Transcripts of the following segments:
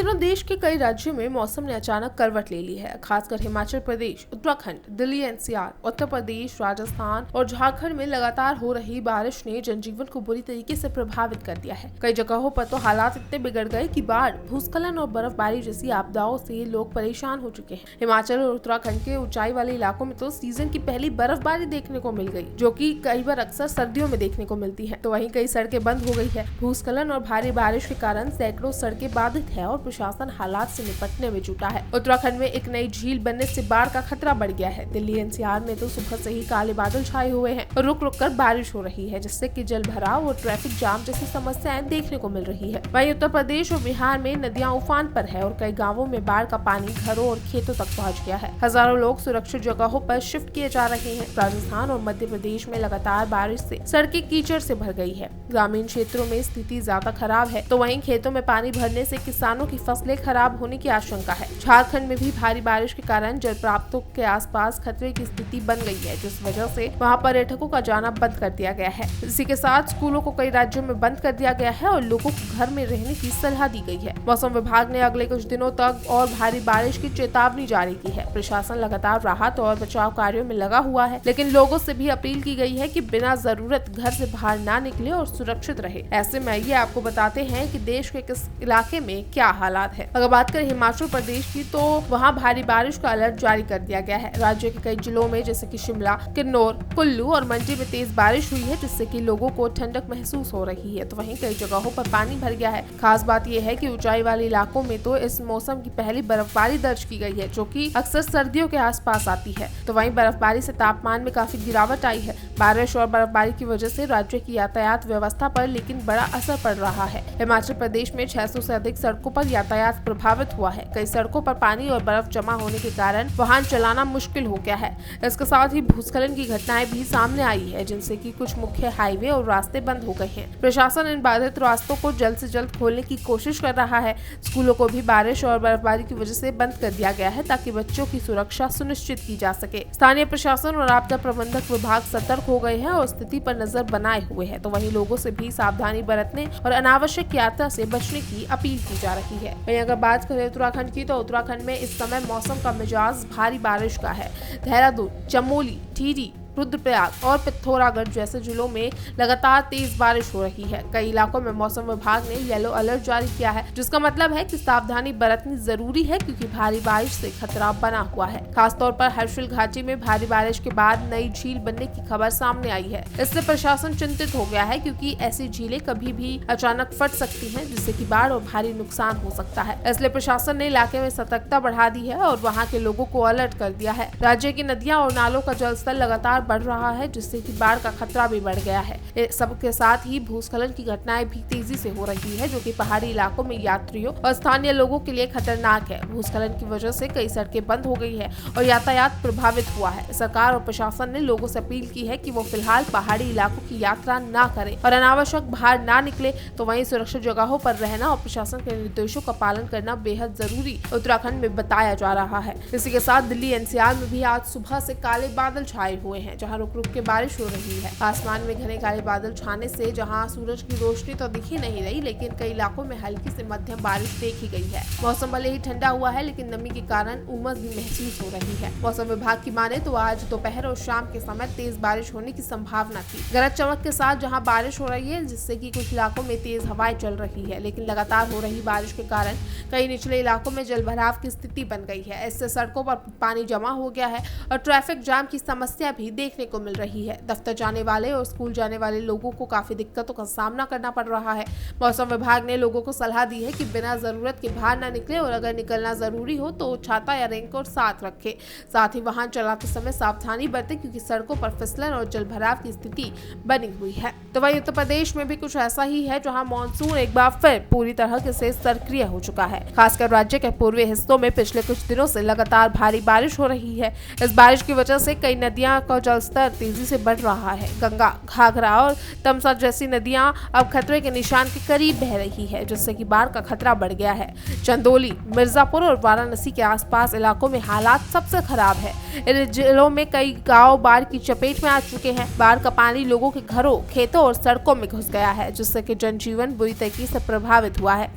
दिनों देश के कई राज्यों में मौसम ने अचानक करवट ले ली है। खासकर हिमाचल प्रदेश, उत्तराखंड, दिल्ली एनसीआर, उत्तर प्रदेश, राजस्थान और झारखंड में लगातार हो रही बारिश ने जनजीवन को बुरी तरीके से प्रभावित कर दिया है। कई जगहों पर तो हालात इतने बिगड़ गए कि बाढ़, भूस्खलन और बर्फबारी जैसी आपदाओं से लोग परेशान हो चुके हैं। हिमाचल और उत्तराखंड के ऊंचाई वाले इलाकों में तो सीजन की पहली बर्फबारी देखने को मिल गई, जो कि कई बार अक्सर सर्दियों में देखने को मिलती है। तो वहीं कई सड़कें बंद हो गई है। भूस्खलन और भारी बारिश के कारण सैकड़ों सड़कें बाधित है और प्रशासन हालात से निपटने में जुटा है। उत्तराखंड में एक नई झील बनने से बाढ़ का खतरा बढ़ गया है। दिल्ली एनसीआर में तो सुबह से ही काले बादल छाए हुए हैं और रुक रुक कर बारिश हो रही है, जिससे कि जल भराव और ट्रैफिक जाम जैसी समस्याएं देखने को मिल रही है। वहीं उत्तर प्रदेश और बिहार में नदियां उफान पर है और कई गाँवों में बाढ़ का पानी घरों और खेतों तक पहुँच गया है। हजारों लोग सुरक्षित जगहों पर शिफ्ट किए जा रहे हैं। राजस्थान और मध्य प्रदेश में लगातार बारिश से सड़कें कीचड़ से भर गई है। ग्रामीण क्षेत्रों में स्थिति ज्यादा खराब है, तो वहीं खेतों में पानी भरने से किसानों की फसलें खराब होने की आशंका है। झारखंड में भी भारी बारिश के कारण जल प्राप्तों के आसपास खतरे की स्थिति बन गई है, जिस वजह से वहां पर्यटकों का जाना बंद कर दिया गया है। इसी के साथ स्कूलों को कई राज्यों में बंद कर दिया गया है और लोगों को घर में रहने की सलाह दी गई है। मौसम विभाग ने अगले कुछ दिनों तक और भारी बारिश की चेतावनी जारी की है। प्रशासन लगातार राहत और बचाव कार्यों में लगा हुआ है, लेकिन लोगों से भी अपील की गई है कि बिना जरूरत घर से बाहर ना निकले और सुरक्षित रहे। ऐसे में ये आपको बताते हैं कि देश के किस इलाके में क्या हालात है। अगर बात करें हिमाचल प्रदेश की, तो वहां भारी बारिश का अलर्ट जारी कर दिया गया है। राज्य के कई जिलों में जैसे कि शिमला, किन्नौर, कुल्लू और मंडी में तेज बारिश हुई है, जिससे कि लोगों को ठंडक महसूस हो रही है। तो वहीं कई जगहों पर पानी भर गया है। खास बात यह है कि ऊंचाई वाले इलाकों में तो इस मौसम की पहली बर्फबारी दर्ज की गई है, जो कि अक्सर सर्दियों के आसपास आती है। तो वहीं बर्फबारी से तापमान में काफी गिरावट आई है। बारिश और बर्फबारी की वजह से राज्य की यातायात व्यवस्था पर लेकिन बड़ा असर पड़ रहा है। हिमाचल प्रदेश में 600 से अधिक सड़कों पर यातायात प्रभावित हुआ है। कई सड़कों पर पानी और बर्फ जमा होने के कारण वाहन चलाना मुश्किल हो गया है। इसके साथ ही भूस्खलन की घटनाएं भी सामने आई है, जिनसे कि कुछ मुख्य हाईवे और रास्ते बंद हो गए हैं। प्रशासन इन बाधित रास्तों को जल्द से जल्द खोलने की कोशिश कर रहा है। स्कूलों को भी बारिश और बर्फबारी की वजह से बंद कर दिया गया है, ताकि बच्चों की सुरक्षा सुनिश्चित की जा सके। स्थानीय प्रशासन और आपदा प्रबंधक विभाग सतर्क हो गए हैं और स्थिति पर नजर बनाए हुए हैं। तो वहीं लोगों से भी सावधानी बरतने और अनावश्यक यात्रा से बचने की अपील की जा रही है। वहीं अगर बात करें उत्तराखंड की, तो उत्तराखंड में इस समय मौसम का मिजाज भारी बारिश का है। देहरादून, चमोली, टिहरी, रुद्रप्रयाग और पिथौरागढ़ जैसे जिलों में लगातार तेज बारिश हो रही है। कई इलाकों में मौसम विभाग ने येलो अलर्ट जारी किया है, जिसका मतलब है कि सावधानी बरतनी जरूरी है, क्योंकि भारी बारिश से खतरा बना हुआ है। खासतौर पर हर्षिल घाटी में भारी बारिश के बाद नई झील बनने की खबर सामने आई है। इससे प्रशासन चिंतित हो गया है, क्योंकि ऐसी झीलें कभी भी अचानक फट सकती हैं, जिससे कि बाढ़ और भारी नुकसान हो सकता है। इसलिए प्रशासन ने इलाके में सतर्कता बढ़ा दी है और वहाँ के लोगों को अलर्ट कर दिया है। राज्य की नदियाँ और नालों का जलस्तर लगातार बढ़ रहा है, जिससे कि बाढ़ का खतरा भी बढ़ गया है। सबके साथ ही भूस्खलन की घटनाएं भी तेजी से हो रही है, जो कि पहाड़ी इलाकों में यात्रियों और स्थानीय लोगों के लिए खतरनाक है। भूस्खलन की वजह से कई सड़कें बंद हो गई है और यातायात प्रभावित हुआ है। सरकार और प्रशासन ने लोगों से अपील की है कि वो फिलहाल पहाड़ी इलाकों की यात्रा न करें और अनावश्यक बाहर न निकले। तो वहीं सुरक्षित जगहों पर रहना और प्रशासन के निर्देशों का पालन करना बेहद जरूरी उत्तराखंड में बताया जा रहा है। इसी के साथ दिल्ली एनसीआर में भी आज सुबह से काले बादल छाए हुए हैं, जहाँ रुक रुक के बारिश हो रही है। आसमान में घने काले बादल छाने से जहां सूरज की रोशनी तो दिख ही नहीं रही, लेकिन कई इलाकों में हल्की से मध्यम बारिश देखी गई है। मौसम भले ही ठंडा हुआ है, लेकिन नमी के कारण उमस भी महसूस हो रही है। मौसम विभाग की माने तो आज दोपहर और शाम के समय तेज बारिश होने की संभावना थी। गरज चमक के साथ जहाँ बारिश हो रही है, जिससे कि कुछ इलाकों में तेज हवाएं चल रही है, लेकिन लगातार हो रही बारिश के कारण कई निचले इलाकों में जल भराव की स्थिति बन गई है। इससे सड़कों पर पानी जमा हो गया है और ट्रैफिक जाम की समस्या भी देखने को मिल रही है। दफ्तर जाने वाले और स्कूल जाने वाले लोगों को काफी दिक्कतों का सामना करना पड़ रहा है। मौसम विभाग ने लोगों को सलाह दी है कि बिना जरूरत के बाहर न निकले और अगर निकलना जरूरी हो तो छाता या रेनकोट साथ रखें। साथ ही वाहन चलाते समय सावधानी बरतें, क्योंकि सड़कों पर फिसलन और जल भराव की स्थिति बनी हुई है। तो वहीं उत्तर प्रदेश में भी कुछ ऐसा ही है, जहां मानसून एक बार फिर पूरी तरह से सक्रिय हो चुका है। खासकर राज्य के पूर्वी हिस्सों में पिछले कुछ दिनों से लगातार भारी बारिश हो रही है। इस बारिश की वजह से कई नदियां का जल स्तर तेजी से बढ़ रहा है। गंगा, घाघरा और तमसा जैसी नदियां अब खतरे के निशान के करीब बह रही है, जिससे कि बाढ़ का खतरा बढ़ गया है। चंदौली, मिर्जापुर और वाराणसी के आसपास इलाकों में हालात सबसे खराब है। इन जिलों में कई गांव बाढ़ की चपेट में आ चुके हैं। बाढ़ का पानी लोगों के घरों, खेतों और सड़कों में घुस गया है, जिससे कि जनजीवन बुरी तरीके से प्रभावित हुआ है।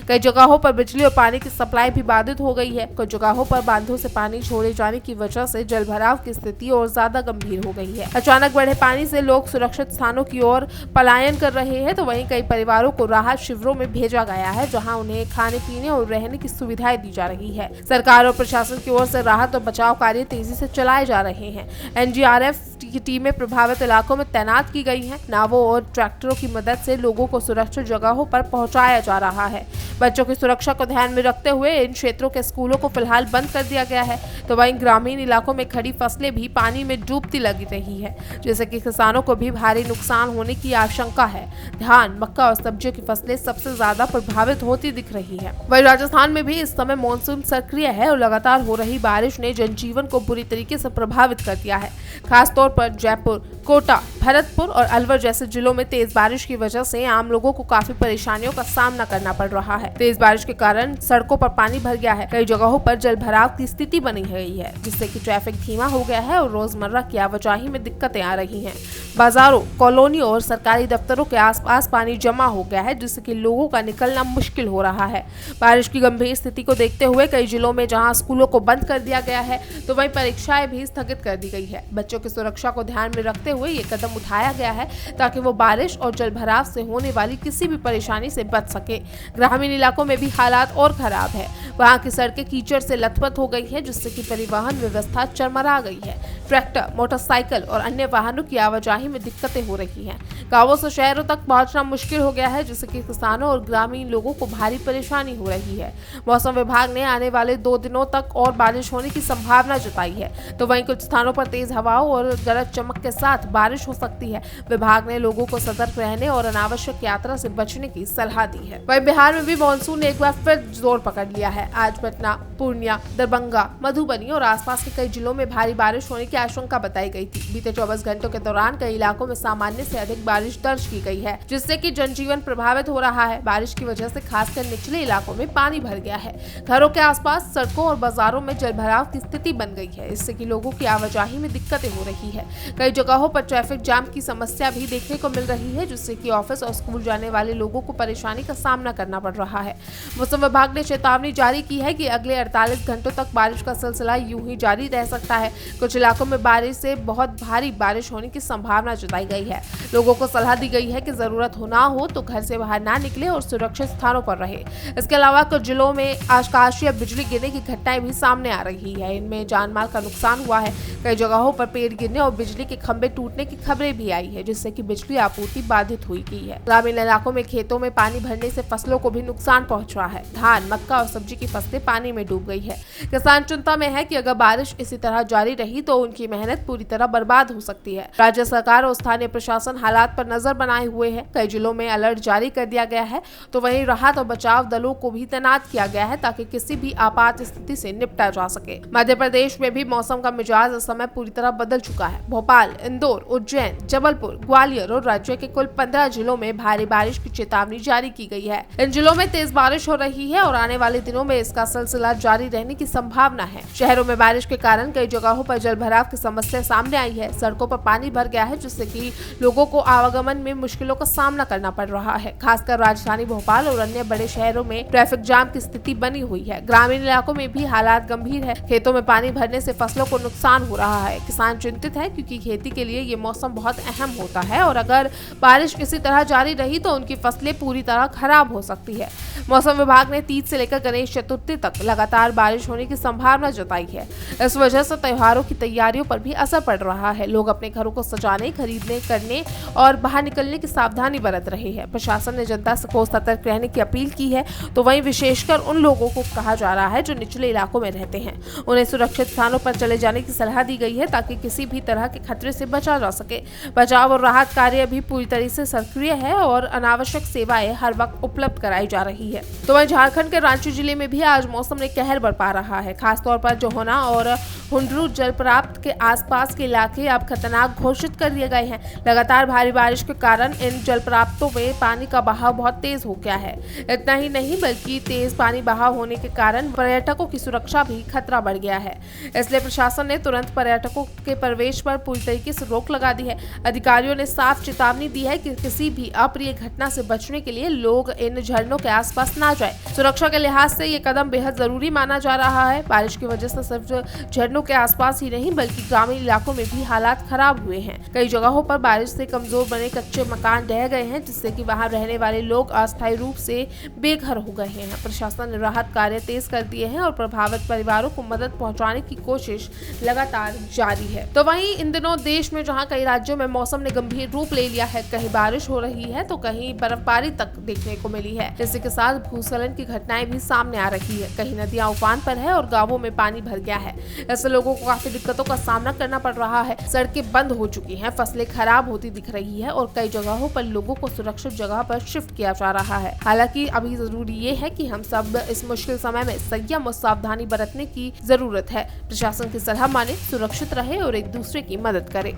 कई जगहों पर बिजली और पानी की सप्लाई भी बाधित हो गई है। कुछ जगहों पर बांधों से पानी छोड़े जाने की वजह से जलभराव की स्थिति और ज्यादा गंभीर हो गई है। अचानक बढ़े पानी से लोग सुरक्षित स्थानों की ओर पलायन कर रहे हैं, तो वहीं कई परिवारों को राहत शिविरों में भेजा गया है, जहां उन्हें खाने पीने और रहने की सुविधाएं दी जा रही है। सरकार और प्रशासन की ओर से राहत और बचाव कार्य तेजी से चलाए जा रहे हैं। एनडीआरएफ की टीमें प्रभावित इलाकों में तैनात की गई हैं। नावों और ट्रैक्टरों की मदद से लोगों को सुरक्षित जगहों पर पहुंचाया जा रहा है। बच्चों की सुरक्षा को ध्यान में रखते हुए इन क्षेत्रों के स्कूलों को फिलहाल बंद कर दिया गया है। तो वहीं ग्रामीण इलाकों में खड़ी फसलें भी पानी में डूबती लगी रही है, जिससे कि किसानों को भी भारी नुकसान होने की आशंका है। धान, मक्का और सब्जियों की फसलें सबसे ज्यादा प्रभावित होती दिख रही है। वहीं राजस्थान में भी इस समय मानसून सक्रिय है और लगातार हो रही बारिश ने जनजीवन को बुरी तरीके से प्रभावित कर दिया है। खासतौर पर जयपुर, कोटा, भरतपुर और अलवर जैसे जिलों में तेज बारिश की वजह से आम लोगों को काफी परेशानियों का सामना करना पड़ रहा है। तेज बारिश के कारण सड़कों पर पानी भर गया है। कई जगहों पर जलभराव की स्थिति बनी हुई है, जिससे कि ट्रैफिक धीमा हो गया है और रोजमर्रा की आवाजाही में दिक्कतें आ रही हैं। बाजारों, कॉलोनियों और सरकारी दफ्तरों के आसपास पानी जमा हो गया है, जिससे कि लोगों का निकलना मुश्किल हो रहा है। बारिश की गंभीर स्थिति को देखते हुए कई जिलों में जहां स्कूलों को बंद कर दिया गया है, तो वहीं परीक्षाएं भी स्थगित कर दी गई है। बच्चों की सुरक्षा को ध्यान में रखते हुए ये कदम उठाया गया है, ताकि वो बारिश और जलभराव से होने वाली किसी भी परेशानी से बच सके। ग्रामीण इलाकों में भी हालात और खराब है। वहां की सड़कें कीचड़ से लथपथ हो गई है, जिससे कि परिवहन व्यवस्था चरमरा गई है। ट्रैक्टर, मोटरसाइकिल और अन्य वाहनों की आवाजाही में दिक्कतें हो रही हैं। गांवों से शहरों तक पहुंचना मुश्किल हो गया है, जिससे कि किसानों और ग्रामीण लोगों को भारी परेशानी हो रही है। मौसम विभाग ने आने वाले 2 दिनों तक और बारिश होने की संभावना जताई है, तो वहीं कुछ स्थानों पर तेज हवाओं और गरज चमक के साथ बारिश हो सकती है। विभाग ने लोगों को सतर्क रहने और अनावश्यक यात्रा से बचने की सलाह दी है। वहीं बिहार में भी मानसून ने एक बार फिर जोर पकड़ लिया है। आज पटना, पूर्णिया, दरभंगा, मधुबनी और आसपास के कई जिलों में भारी बारिश होने की आशंका बताई गई थी। बीते 24 घंटों के दौरान कई इलाकों में सामान्य से अधिक बारिश दर्ज की गई है, जिससे कि जनजीवन प्रभावित हो रहा है। बारिश की वजह से खासकर निचले इलाकों में पानी भर गया है। घरों के आसपास सड़कों और बाजारों में जलभराव की स्थिति बन गई है, इससे कि लोगों की आवाजाही में दिक्कतें हो रही है। कई जगहों पर ट्रैफिक जाम की समस्या भी देखने को मिल रही है, जिससे कि ऑफिस और स्कूल जाने वाले लोगों को परेशानी का सामना करना पड़ रहा है। मौसम विभाग ने चेतावनी जारी की है कि अगले 48 घंटों तक बारिश का सिलसिला यूं ही जारी रह सकता है। कुछ इलाकों में बारिश से बहुत भारी बारिश होने की संभावना जताई गई है। लोगों को सलाह दी गई है कि जरूरत ना हो तो घर से बाहर ना निकले और सुरक्षित स्थानों पर रहे। इसके अलावा कुछ जिलों में आकाशीय बिजली गिरने की घटनाएं भी सामने आ रही है। इनमें जानमाल का नुकसान हुआ है। कई जगहों पर पेड़ गिरने और बिजली के खंभे टूटने की खबरें भी आई है, जिससे कि बिजली आपूर्ति बाधित हुई है। ग्रामीण इलाकों में खेतों में पानी भरने से फसलों को भी नुकसान पहुंच रहा है। धान, मक्का और सब्जी की फसलें पानी में डूब गई है। किसान चिंता में है कि अगर बारिश इसी तरह जारी रही तो उनकी मेहनत पूरी तरह बर्बाद हो सकती है। राज्य सरकार और स्थानीय प्रशासन हालात पर नजर बनाए हुए है। कई जिलों में अलर्ट जारी कर दिया गया है, तो वहीं राहत और बचाव दलों को भी तैनात किया गया है, ताकि किसी भी आपात स्थिति से निपटा जा सके। मध्य प्रदेश में भी मौसम का मिजाज इस समय पूरी तरह बदल चुका है। भोपाल, इंदौर, उज्जैन, जबलपुर, ग्वालियर और राज्य के कुल 15 जिलों में भारी बारिश की चेतावनी जारी की गई है। इन जिलों में तेज बारिश हो रही है और आने वाले दिनों में इसका सिलसिला जारी रहने की संभावना है। शहरों में बारिश के कारण कई जगहों पर जलभराव की समस्या सामने आई है। सड़कों पर पानी भर गया है, जिससे कि लोगों को आवागमन में मुश्किलों का सामना करना पड़ रहा है। खासकर राजधानी भोपाल और अन्य बड़े शहरों में ट्रैफिक जाम की स्थिति बनी हुई है। ग्रामीण इलाकों में भी हालात गंभीर है। खेतों में पानी भरने से फसलों को नुकसान हो रहा है। किसान चिंतित है, क्योंकि खेती के लिए ये मौसम बहुत अहम होता है और अगर बारिश इसी तरह जारी रही तो उनकी फसलें पूरी तरह खराब हो सकती है। मौसम विभाग ने तीज से लेकर गणेश चतुर्थी तक लगातार बारिश होने की संभावना जताई है। इस वजह से त्योहारों की तैयारियों पर भी असर पड़ रहा है। लोग अपने घरों को सजाने, खरीदने, करने और बाहर निकलने की सावधानी बरत रहे हैं। प्रशासन ने जनता को सतर्क रहने की अपील की है, तो वहीं विशेषकर उन लोगों को कहा जा रहा है जो निचले इलाकों में रहते हैं, उन्हें सुरक्षित स्थानों पर चले जाने की सलाह दी गई है, ताकि किसी भी तरह के खतरे से बचा जा सके। बचाव और राहत कार्य भी पूरी तरह से सक्रिय है और अनावश्यक सेवाएं हर वक्त उपलब्ध कराई जा रही है। तो वहीं झारखंड के रांची जिले में भी आज मौसम ने कहर बरपा रहा है। खासतौर पर जोहोना और हुंड्रू जलप्राप्त के आसपास के इलाके अब खतरनाक घोषित कर दिए गए हैं। लगातार भारी बारिश के कारण इन जलप्राप्तों में पानी का बहाव बहुत तेज हो गया है। इतना ही नहीं बल्कि तेज पानी बहाव होने के कारण पर्यटकों की सुरक्षा भी खतरा बढ़ गया है। इसलिए प्रशासन ने तुरंत पर्यटकों के प्रवेश पर पूरी तरीके से रोक लगा दी है। अधिकारियों ने साफ चेतावनी दी है कि किसी भी अप्रिय घटना से बचने के लिए लोग इन झरनों के आसपास ना जाएं। सुरक्षा के लिहाज से ये कदम बेहद जरूरी माना जा रहा है। बारिश की वजह से सिर्फ झरनों के आसपास ही नहीं बल्कि ग्रामीण इलाकों में भी हालात खराब हुए हैं। कई जगहों पर बारिश से कमजोर बने कच्चे मकान ढह गए हैं, जिससे कि वहां रहने वाले लोग अस्थायी रूप से बेघर हो गए हैं। प्रशासन ने राहत कार्य तेज कर दिए हैं और प्रभावित परिवारों को मदद पहुंचाने की कोशिश लगातार जारी है। तो वहीं इन दिनों देश में जहां कई राज्यों में मौसम ने गंभीर रूप ले लिया है, कहीं बारिश हो रही है तो कहीं बर्फबारी तक देखने को मिली है। इसी के साथ भूस्खलन की घटनाएं भी सामने आ रही है। कहीं नदियां उफान पर है और गांवों में पानी भर गया है। ऐसे लोगों को काफी दिक्कतों का सामना करना पड़ रहा है। सड़कें बंद हो चुकी हैं, फसलें खराब होती दिख रही है और कई जगहों पर लोगों को सुरक्षित जगह पर शिफ्ट किया जा रहा है। हालांकि अभी जरूरी ये है कि हम सब इस मुश्किल समय में संयम और सावधानी बरतने की जरूरत है। प्रशासन की सलाह माने, सुरक्षित रहे और एक दूसरे की मदद करे।